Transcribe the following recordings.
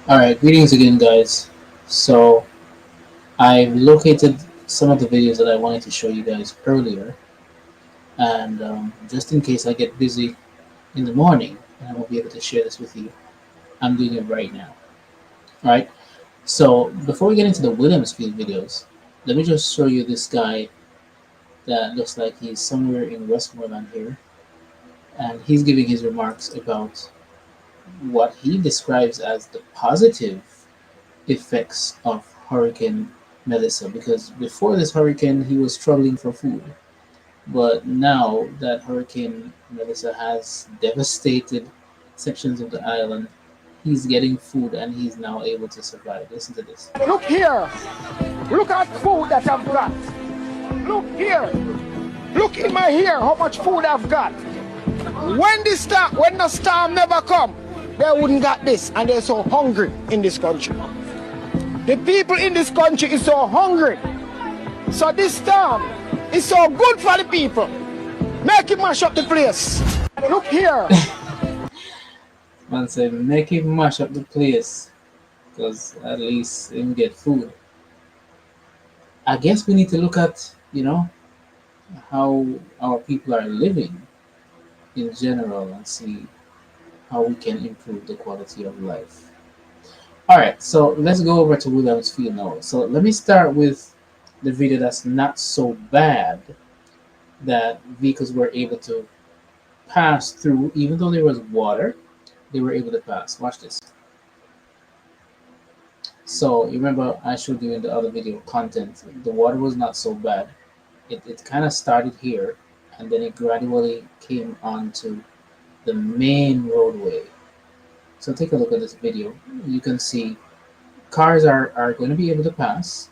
Alright, greetings again, guys. So, I've located some of the videos that I wanted to show you guys earlier, and just in case I get busy in the morning and I won't be able to share this with you, I'm doing it right now. Alright, so before we get into the Williamsfield videos, let me just show you this guy that looks like he's somewhere in Westmoreland here, and he's giving his remarks about what he describes as the positive effects of Hurricane Melissa, because before this hurricane he was struggling for food, but now that Hurricane Melissa has devastated sections of the island, he's getting food and he's now able to survive. Listen to this. Look here. Look at food that I've got. Look here. Look in my ear how much food I've got. When the storm never come, they wouldn't got this, and they're so hungry in this country. The people in this country is so hungry. So this storm is so good for the people. Make it mash up the place. Look here. Man say make him mash up the place, because at least him get food. I guess we need to look at, how our people are living in general and see how we can improve the quality of life. All right, so let's go over to Williamsfield now. So let me start with the video that's not so bad, that vehicles were able to pass through, even though there was water, they were able to pass. Watch this. So you remember I showed you in the other video content, the water was not so bad. It kind of started here, and then it gradually came onto the main roadway. So take a look at this video. You can see cars are going to be able to pass,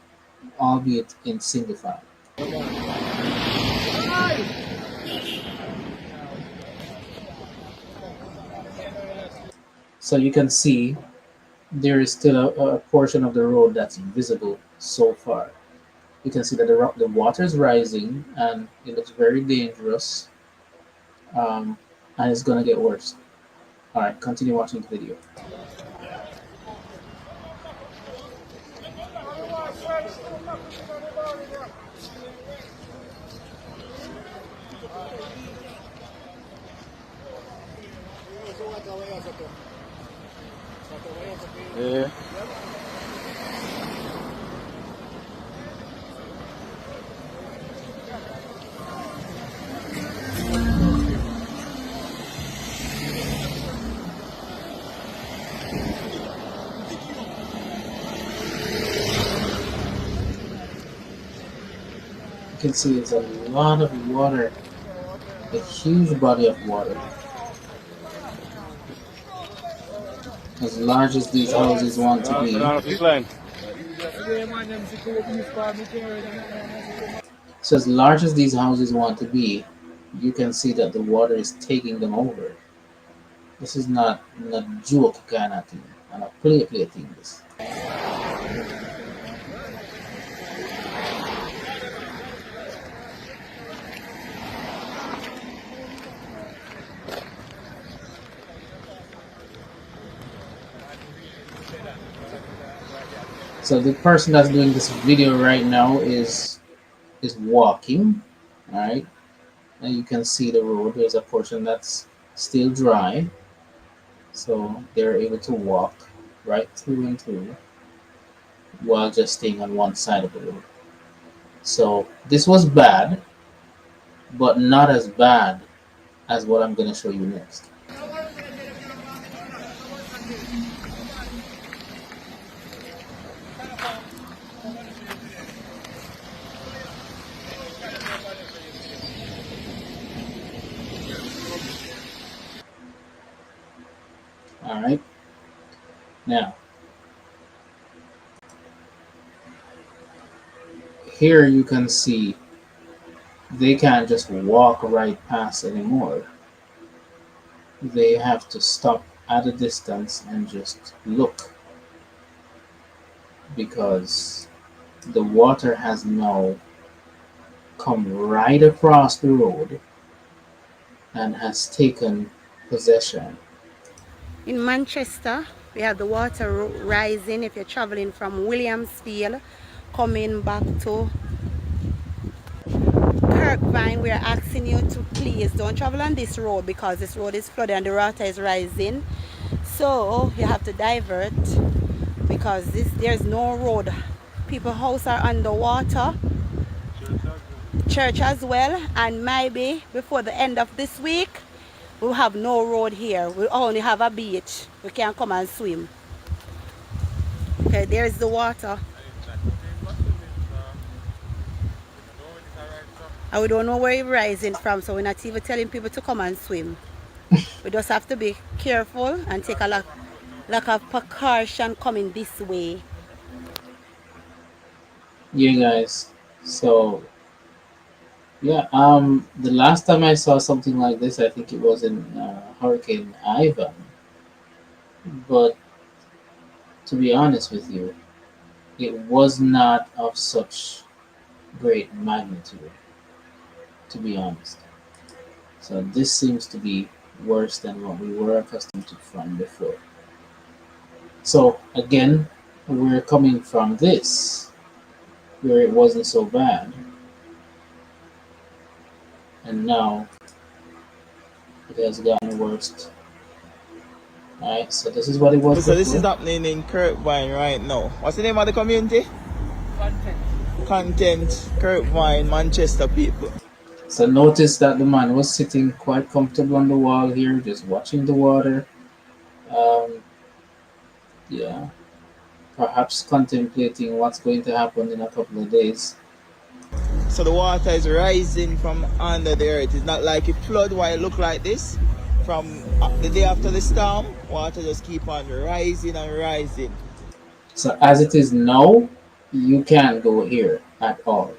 albeit in single file. So you can see there is still a portion of the road that's visible so far. You can see that the water is rising and it looks very dangerous, and it's going to get worse. All right, continue watching the video. Yeah. You can see it's a lot of water, a huge body of water. As large as these houses want to be. So as large as these houses want to be, you can see that the water is taking them over. This is not joke kind of thing, and a play thing. This. So the person that's doing this video right now is walking, all right, and you can see the road. There's a portion that's still dry, so they're able to walk right through and through while just staying on one side of the road. So this was bad, but not as bad as what I'm going to show you next. All right. Now, here you can see they can't just walk right past anymore. They have to stop at a distance and just look, because the water has now come right across the road and has taken possession In Manchester, we have the water rising if you're traveling from Williamsfield coming back to Kirkvine. We are asking you to please don't travel on this road because this road is flooded and the water is rising. So you have to divert because there's no road. People's houses are underwater. Church as well, and maybe before the end of this week we'll have no road here. We only have a beach. We can't come and swim. Okay, there's the water. And we don't know where it's rising from, so we're not even telling people to come and swim. We just have to be careful and take a lot of precaution coming this way. Yeah, guys. So yeah, the last time I saw something like this, I think it was in Hurricane Ivan. But to be honest with you, it was not of such great magnitude. To be honest, so this seems to be worse than what we were accustomed to from before. So again, we're coming from this where it wasn't so bad, and now it has gotten worse. Alright, so this is what it was So this before. is happening in Kirkvine right now. What's the name of the community? Content, Kirkvine, Manchester people. So notice that the man was sitting quite comfortable on the wall here, just watching the water. Um, yeah, perhaps contemplating what's going to happen in a couple of days. So the water is rising from under the earth. It's not like it flood while it look like this. From the day after the storm, water just keep on rising and rising. So as it is now, you can't go here at all.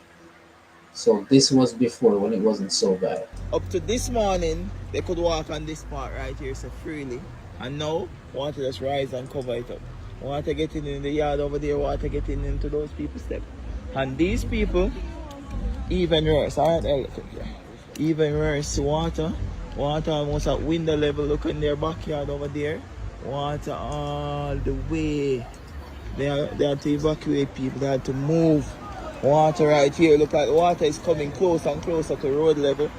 So this was before when it wasn't so bad. Up to this morning, they could walk on this part right here so freely. And now, water just rise and cover it up. Water getting in the yard over there, water getting into those people's step. And these people, even worse, alright, even worse, water almost at window level. Look in their backyard over there. Water all the way. They had to evacuate people, they had to move. Water right here, look at the water is coming closer and closer to road level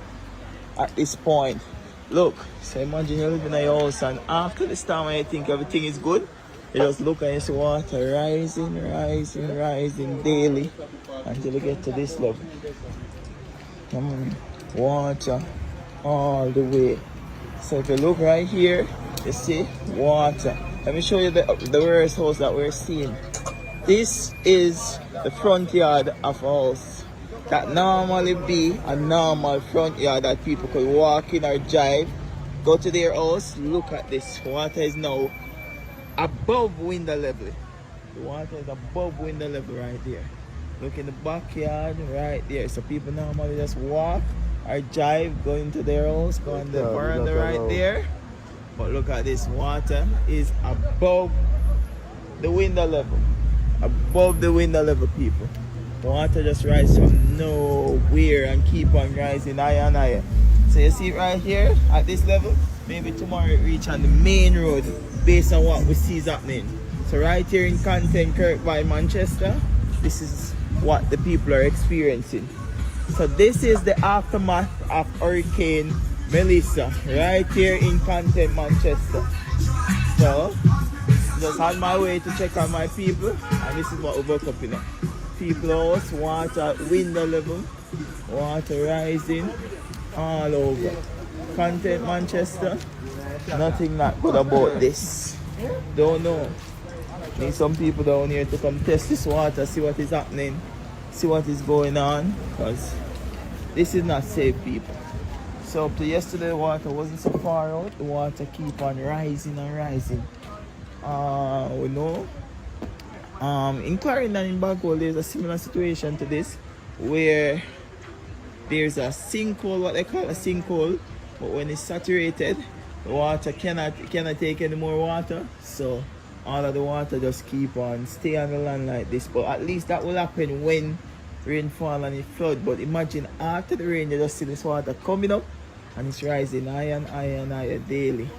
at this point. Look, so imagine you living in your house and after the storm and you think everything is good, you just look and you see water rising daily until you get to this level. Water all the way. So if you look right here, you see water. Let me show you the worst house that we're seeing. This is the front yard of a house that normally be a normal front yard that people could walk in or drive, go to their house. Look at this. Water is now above window level. The water is above window level right there. Look in the backyard right there. So people normally just walk or drive, go into their house, go on the veranda right there. But look at this. Water is above the window level. Above the window level, people. Water just rises from nowhere and keep on rising higher and higher. So you see it right here at this level. Maybe tomorrow it reach on the main road based on what we see is happening. So right here in Content, Kirkvine, Manchester, this is what the people are experiencing. So this is the aftermath of Hurricane Melissa right here in Content, Manchester. So just on my way to check on my people, and this is what we woke up in. People house, water window level, water rising all over. Content Manchester, nothing not good about this. Don't know. Need some people down here to come test this water, see what is happening, see what is going on, because this is not safe, people. So up to yesterday, the water wasn't so far out. The water keep on rising and rising. We know in Clarendon and in Bagwell there's a similar situation to this where there's a sinkhole, what they call a sinkhole, but when it's saturated the water cannot take any more water, so all of the water just keep on stay on the land like this. But at least that will happen when rainfall and it flood. But imagine after the rain you just see this water coming up and it's rising higher and higher and higher daily.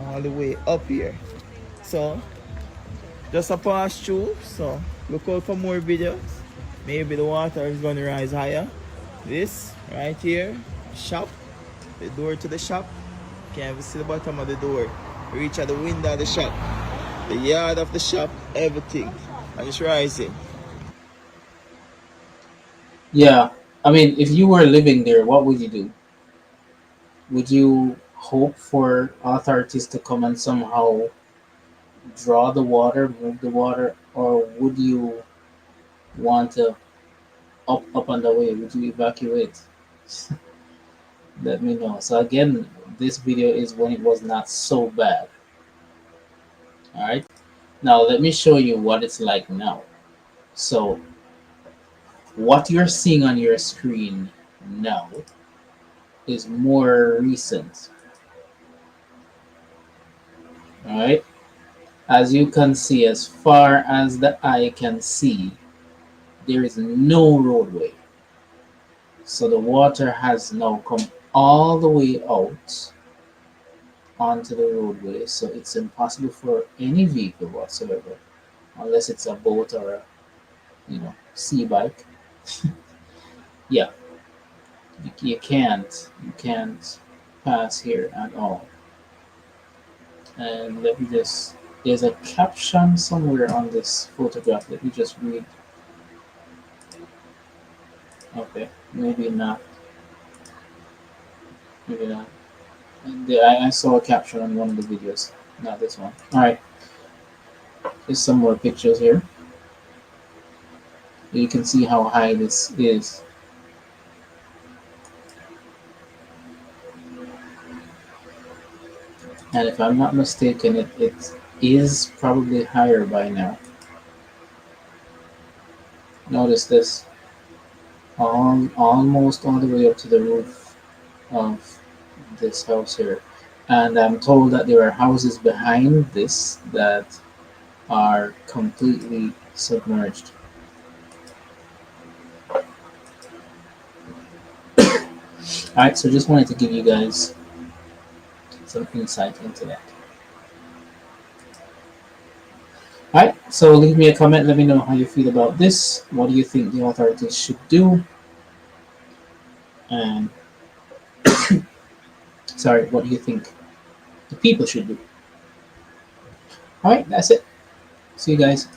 all the way up here. So just a pass through. So look out for more videos. Maybe the water is going to rise higher. This right here, shop, the door to the shop. Can't even see the bottom of the door. Reach at the window of the shop, the yard of the shop, everything. And it's rising. Yeah, I mean, if you were living there, what would you do? Would you hope for authorities to come and somehow draw the water, move the water, or would you want to up and away? Would you evacuate? Let me know. So again, this video is when it was not so bad. All right. Now let me show you what it's like now. So what you're seeing on your screen now is more recent. All right. As you can see, as far as the eye can see, there is no roadway. So the water has now come all the way out onto the roadway. So it's impossible for any vehicle whatsoever, unless it's a boat or a sea bike. Yeah, you can't pass here at all. And let me just there's a caption somewhere on this photograph. Let me just read. Okay, maybe not. Maybe not. I saw a caption on one of the videos, not this one. All right, there's some more pictures here. You can see how high this is. And if I'm not mistaken, it is probably higher by now. Notice this, almost all the way up to the roof of this house here. And I'm told that there are houses behind this that are completely submerged. Alright, so just wanted to give you guys some insight into that. Alright, so leave me a comment, let me know how you feel about this. What do you think the authorities should do? And sorry, what do you think the people should do? Alright, that's it. See you guys.